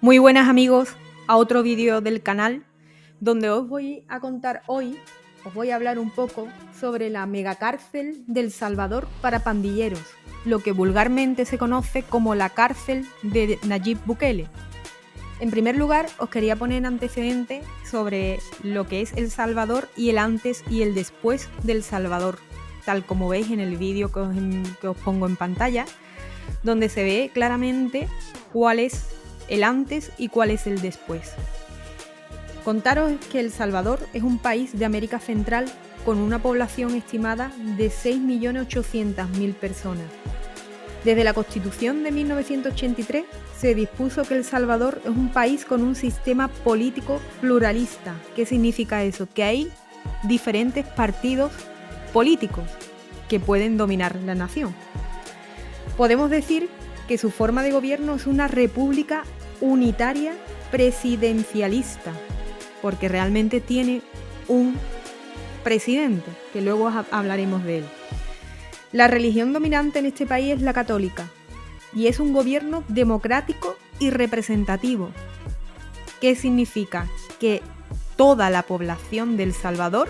Muy buenas amigos a otro vídeo del canal donde os voy a contar hoy, os voy a hablar un poco sobre la megacárcel del Salvador para pandilleros, lo que vulgarmente se conoce como la cárcel de Nayib Bukele. En primer lugar, os quería poner antecedentes sobre lo que es El Salvador y el antes y el después del Salvador, tal como veis en el vídeo que os pongo en pantalla, donde se ve claramente cuál es el antes y cuál es el después. Contaros que El Salvador es un país de América Central con una población estimada de 6.800.000 personas. Desde la Constitución de 1983 se dispuso que El Salvador es un país con un sistema político pluralista. ¿Qué significa eso? Que hay diferentes partidos políticos que pueden dominar la nación. Podemos decir que su forma de gobierno es una república unitaria presidencialista, porque realmente tiene un presidente, que luego hablaremos de él. La religión dominante en este país es la católica, y es un gobierno democrático y representativo. ¿Qué significa? Que toda la población de El Salvador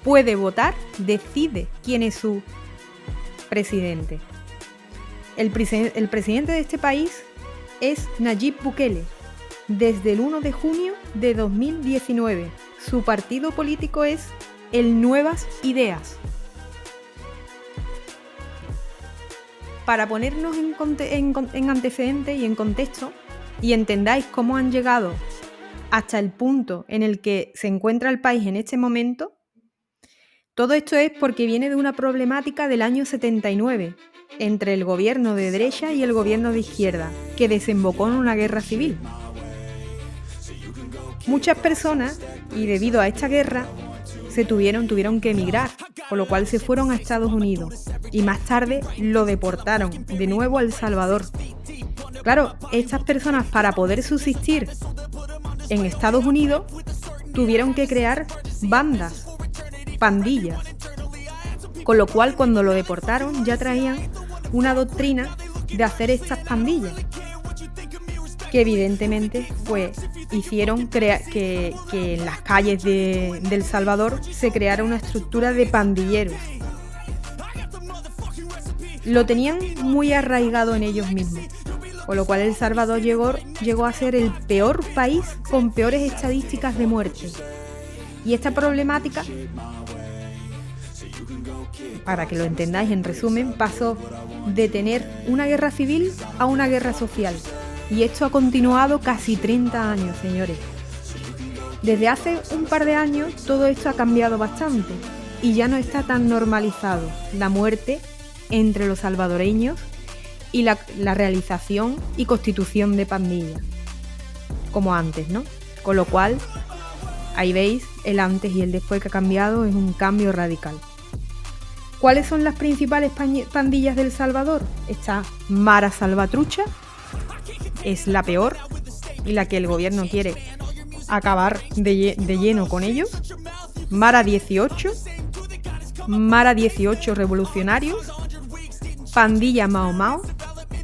puede votar, decide quién es su presidente. El presidente de este país es Nayib Bukele, desde el 1 de junio de 2019. Su partido político es el Nuevas Ideas. Para ponernos en antecedente y en contexto, y entendáis cómo han llegado hasta el punto en el que se encuentra el país en este momento, todo esto es porque viene de una problemática del año 79, entre el gobierno de derecha y el gobierno de izquierda, que desembocó en una guerra civil. Muchas personas, y debido a esta guerra, tuvieron que emigrar, con lo cual se fueron a Estados Unidos, y más tarde lo deportaron de nuevo a El Salvador. Claro, estas personas, para poder subsistir en Estados Unidos, tuvieron que crear bandas, pandillas, con lo cual cuando lo deportaron ya traían una doctrina de hacer estas pandillas, que evidentemente pues hicieron que en las calles de El Salvador se creara una estructura de pandilleros. Lo tenían muy arraigado en ellos mismos, con lo cual El Salvador llegó a ser el peor país con peores estadísticas de muerte. Y esta problemática, para que lo entendáis en resumen, pasó de tener una guerra civil a una guerra social. Y esto ha continuado casi 30 años, señores. Desde hace un par de años todo esto ha cambiado bastante y ya no está tan normalizado la muerte entre los salvadoreños y la realización y constitución de pandillas, como antes, ¿no? Con lo cual, ahí veis el antes y el después que ha cambiado, es un cambio radical. ¿Cuáles son las principales pandillas de El Salvador? Está Mara Salvatrucha, es la peor y la que el gobierno quiere acabar de lleno con ellos. Mara 18, Mara 18 Revolucionarios, Pandilla Mao Mao,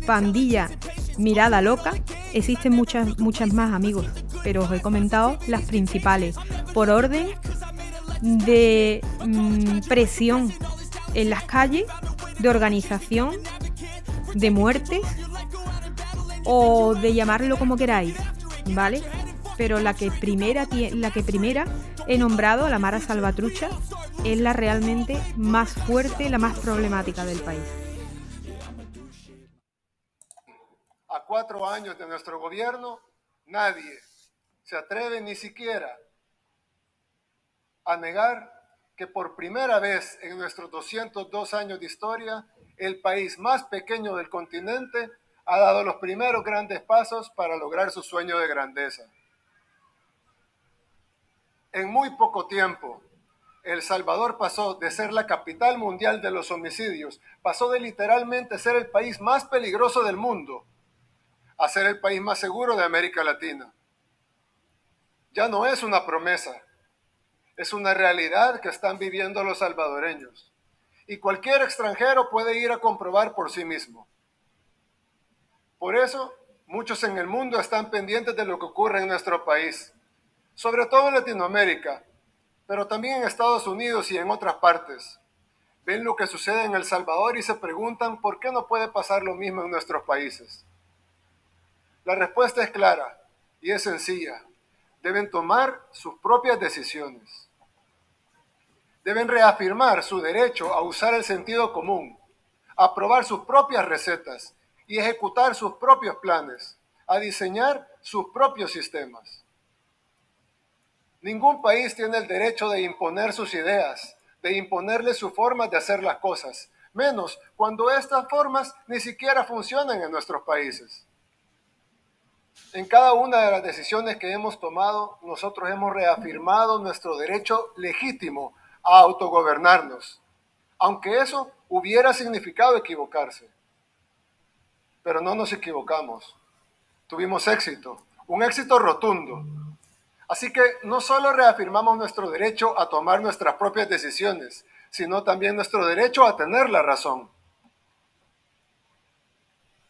Pandilla Mirada Loca. Existen muchas más, amigos, pero os he comentado las principales por orden de presión en las calles, de organización, de muertes o de llamarlo como queráis, ¿vale? Pero la que primera he nombrado, la Mara Salvatrucha, es la realmente más fuerte, la más problemática del país. A 4 años de nuestro gobierno, nadie se atreve ni siquiera a negar que por primera vez en nuestros 202 años de historia, el país más pequeño del continente ha dado los primeros grandes pasos para lograr su sueño de grandeza. En muy poco tiempo, El Salvador pasó de ser la capital mundial de los homicidios, pasó de literalmente ser el país más peligroso del mundo, a ser el país más seguro de América Latina. Ya no es una promesa, es una realidad que están viviendo los salvadoreños. Y cualquier extranjero puede ir a comprobar por sí mismo. Por eso, Muchos en el mundo están pendientes de lo que ocurre en nuestro país, sobre todo en Latinoamérica, pero también en Estados Unidos y en otras partes. Ven lo que sucede en El Salvador y se preguntan por qué no puede pasar lo mismo en nuestros países. La respuesta es clara y es sencilla. Deben tomar sus propias decisiones. Deben reafirmar su derecho a usar el sentido común, a probar sus propias recetas y ejecutar sus propios planes, a diseñar sus propios sistemas. Ningún país tiene el derecho de imponer sus ideas, de imponerle su forma de hacer las cosas, menos cuando estas formas ni siquiera funcionan en nuestros países. En cada una de las decisiones que hemos tomado, nosotros hemos reafirmado nuestro derecho legítimo a autogobernarnos, aunque eso hubiera significado equivocarse. Pero no nos equivocamos. Tuvimos éxito, un éxito rotundo. Así que no solo reafirmamos nuestro derecho a tomar nuestras propias decisiones, sino también nuestro derecho a tener la razón.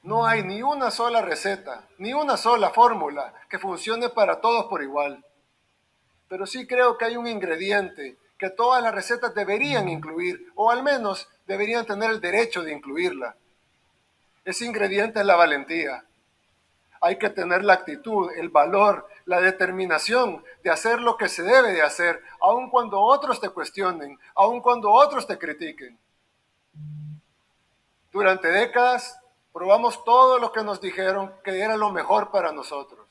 No hay ni una sola receta, ni una sola fórmula que funcione para todos por igual. Pero sí creo que hay un ingrediente que todas las recetas deberían incluir, o al menos deberían tener el derecho de incluirla. Ese ingrediente es la valentía. Hay que tener la actitud, el valor, la determinación de hacer lo que se debe de hacer, aun cuando otros te cuestionen, aun cuando otros te critiquen. Durante décadas probamos todo lo que nos dijeron que era lo mejor para nosotros.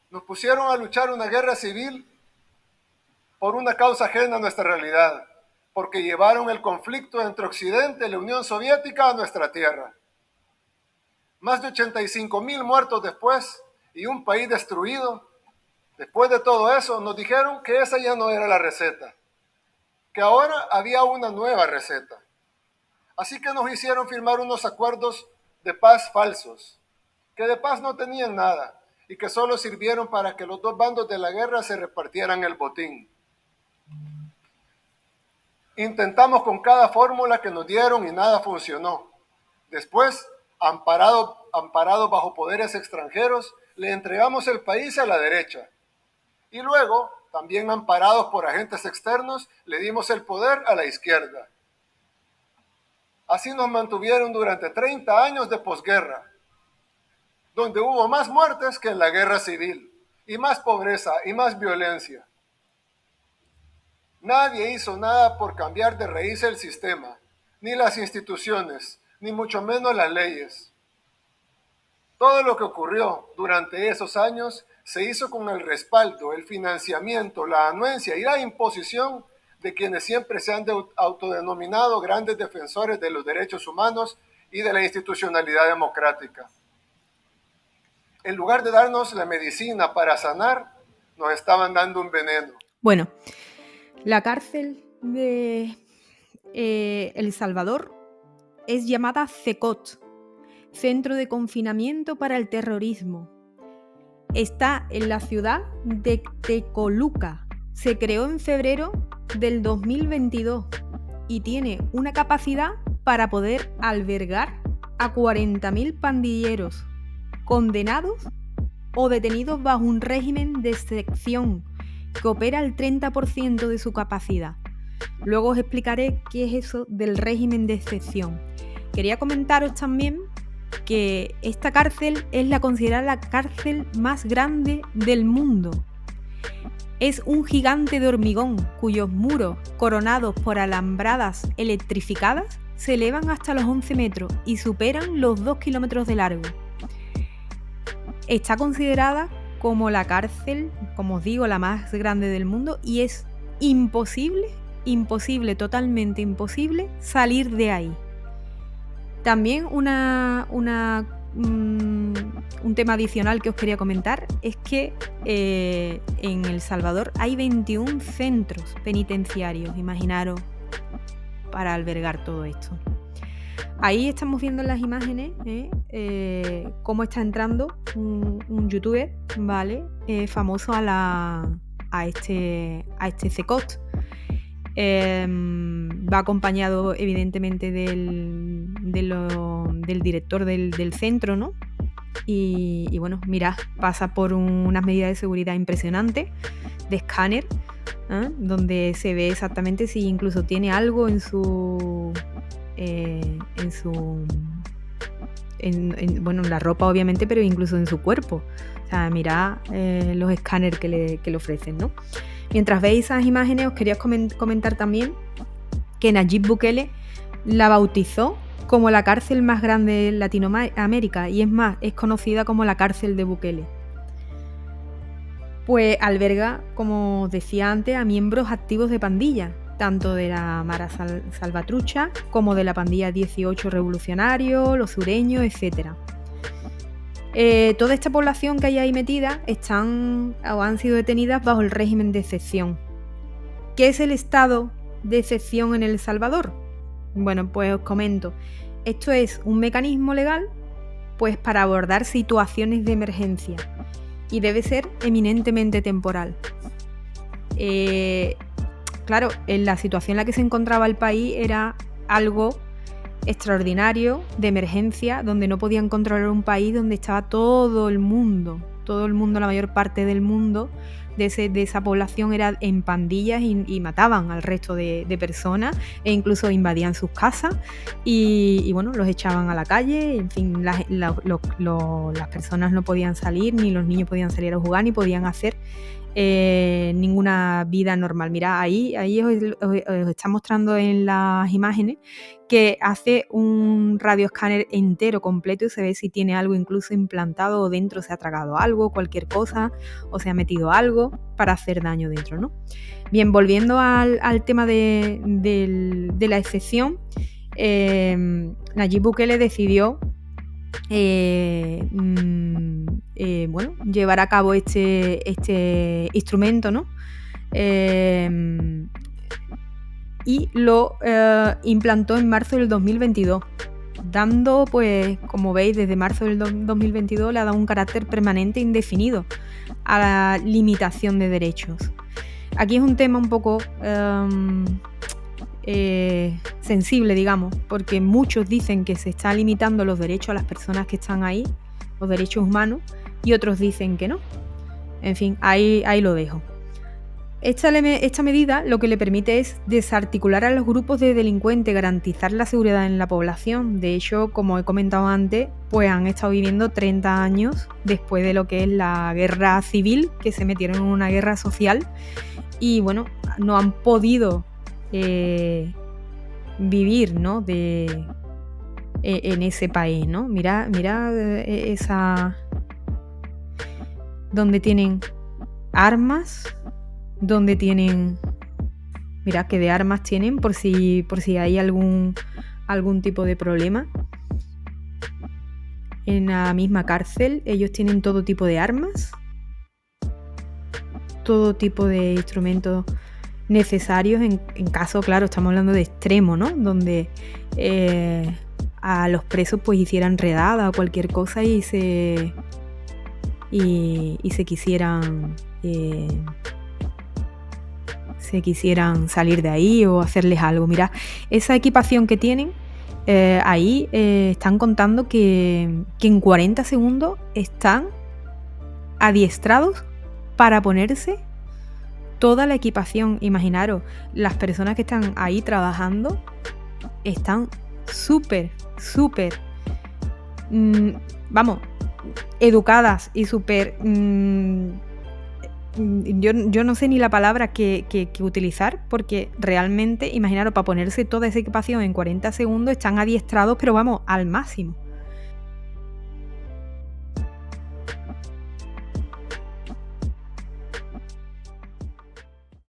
Nos pusieron a luchar una guerra civil por una causa ajena a nuestra realidad, porque llevaron el conflicto entre Occidente y la Unión Soviética a nuestra tierra. Más de 85,000 muertos después y un país destruido. Después de todo eso, nos dijeron que esa ya no era la receta, que ahora había una nueva receta. Así que nos hicieron firmar unos acuerdos de paz falsos, que de paz no tenían nada y que solo sirvieron para que los dos bandos de la guerra se repartieran el botín. Intentamos con cada fórmula que nos dieron y nada funcionó. Después, amparados bajo poderes extranjeros, le entregamos el país a la derecha. Y luego, también amparados por agentes externos, le dimos el poder a la izquierda. Así nos mantuvieron durante 30 años de posguerra, donde hubo más muertes que en la guerra civil, y más pobreza y más violencia. Nadie hizo nada por cambiar de raíz el sistema, ni las instituciones, ni mucho menos las leyes. Todo lo que ocurrió durante esos años se hizo con el respaldo, el financiamiento, la anuencia y la imposición de quienes siempre se han autodenominado grandes defensores de los derechos humanos y de la institucionalidad democrática. En lugar de darnos la medicina para sanar, nos estaban dando un veneno. Bueno, la cárcel de El Salvador es llamada CECOT, Centro de Confinamiento para el Terrorismo. Está en la ciudad de Tecoluca. Se creó en febrero del 2022 y tiene una capacidad para poder albergar a 40.000 pandilleros condenados o detenidos bajo un régimen de excepción que opera al 30% de su capacidad. Luego os explicaré qué es eso del régimen de excepción. Quería comentaros también que esta cárcel es la considerada la cárcel más grande del mundo. Es un gigante de hormigón cuyos muros, coronados por alambradas electrificadas, se elevan hasta los 11 metros y superan los 2 kilómetros de largo. Está considerada como la cárcel, como os digo, la más grande del mundo y es imposible, totalmente imposible salir de ahí. También un tema adicional que os quería comentar es que en El Salvador hay 21 centros penitenciarios, imaginaros, para albergar todo esto. Ahí estamos viendo en las imágenes cómo está entrando un youtuber, ¿vale? Famoso a este CECOT. Va acompañado evidentemente del director del centro, ¿no? Y bueno, mirad, pasa por unas medidas de seguridad impresionantes, de escáner, donde se ve exactamente si incluso tiene algo en bueno, en la ropa obviamente, pero incluso en su cuerpo. O sea, mirad los escáneres que le ofrecen, ¿no? Mientras veis esas imágenes, os quería comentar también que Nayib Bukele la bautizó como la cárcel más grande de Latinoamérica, y es más, es conocida como la cárcel de Bukele. Pues alberga, como os decía antes, a miembros activos de pandillas, tanto de la Mara Salvatrucha como de la pandilla 18 Revolucionario, los sureños, etc. Toda esta población que hay ahí metida están o han sido detenidas bajo el régimen de excepción. ¿Qué es el estado de excepción en El Salvador? Bueno, pues os comento. Esto es un mecanismo legal pues para abordar situaciones de emergencia y debe ser eminentemente temporal. Claro, en la situación en la que se encontraba el país era algo extraordinario, de emergencia, donde no podían controlar un país donde estaba todo el mundo, la mayor parte del mundo de esa población era en pandillas y mataban al resto de personas e incluso invadían sus casas y bueno, los echaban a la calle. En fin, las personas no podían salir, ni los niños podían salir a jugar, ni podían hacer ninguna vida normal. Mirad, ahí os está mostrando en las imágenes que hace un radioescáner entero completo y se ve si tiene algo incluso implantado o dentro, se ha tragado algo, cualquier cosa, o se ha metido algo para hacer daño dentro, ¿no? Bien, volviendo al tema de la excepción, Nayib Bukele decidió llevar a cabo este instrumento, ¿no? Y lo implantó en marzo del 2022, dando, pues, como veis, desde marzo del 2022 le ha dado un carácter permanente e indefinido a la limitación de derechos. Aquí es un tema un poco sensible, digamos, porque muchos dicen que se está limitando los derechos a las personas que están ahí, los derechos humanos, y otros dicen que no. En fin, ahí lo dejo. Esta medida lo que le permite es desarticular a los grupos de delincuentes, garantizar la seguridad en la población. De hecho, como he comentado antes, pues han estado viviendo 30 años después de lo que es la guerra civil, que se metieron en una guerra social y bueno, no han podido vivir, ¿no? En ese país, ¿no? Mira esa donde tienen armas, donde tienen, mirad que de armas tienen por si hay algún tipo de problema. En la misma cárcel ellos tienen todo tipo de armas, todo tipo de instrumentos necesarios en caso, claro, estamos hablando de extremo, ¿no? Donde a los presos pues hicieran redada o cualquier cosa y se quisieran salir de ahí o hacerles algo. Mirad, esa equipación que tienen, ahí están contando que en 40 segundos están adiestrados para ponerse toda la equipación. Imaginaros, las personas que están ahí trabajando están súper educadas y súper... yo no sé ni la palabra que utilizar, porque realmente, imaginaros, para ponerse toda esa equipación en 40 segundos están adiestrados, pero vamos, al máximo.